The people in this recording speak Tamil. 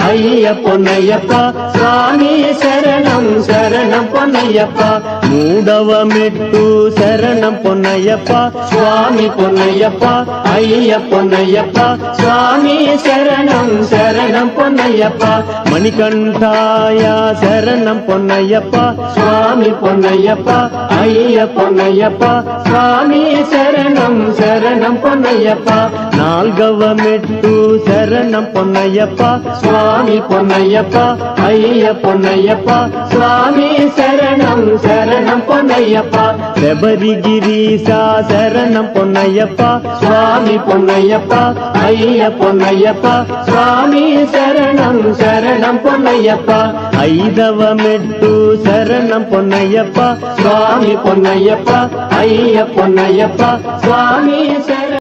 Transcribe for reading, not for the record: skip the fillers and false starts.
ஐய பொன்னையப்பா சுவாமி சரணம் சரணம் பொன்னையப்பா மூடவமிட்டு சரணம் பொன்னையப்பா சுவாமி பொன்னையப்பா ஐய பொன்னையப்பா சுவாமி சரணம் சரணம் பொன்னையப்பா மணிகண்டாயா சரணம் பொன்னையப்பா சுவாமி பொன்னையப்பா ஐய பொன்னையப்பா சுவாமி சரணம் சரணம் பொன்னையப்பா நால்கவமிட்டு சரணம் பொன்னையப்பா சுவாமி பொன்னையப்பா ஐய பொன்னையப்பா சுவாமி சரணம் சரணம் பொன்னையப்பா శబరిగిరీశా శరణం పొన్నయ్యప్ప స్వామి పొన్నయ్యప్ప అయ్య పొన్నయ్యప్ప స్వామి శరణం శరణం పొన్నయ్యప్ప ఐదవ మెట్టు శరణం పొన్నయ్యప్ప స్వామి పొన్నయ్యప్ప అయ్య పొన్నయ్యప్ప స్వామి శరణం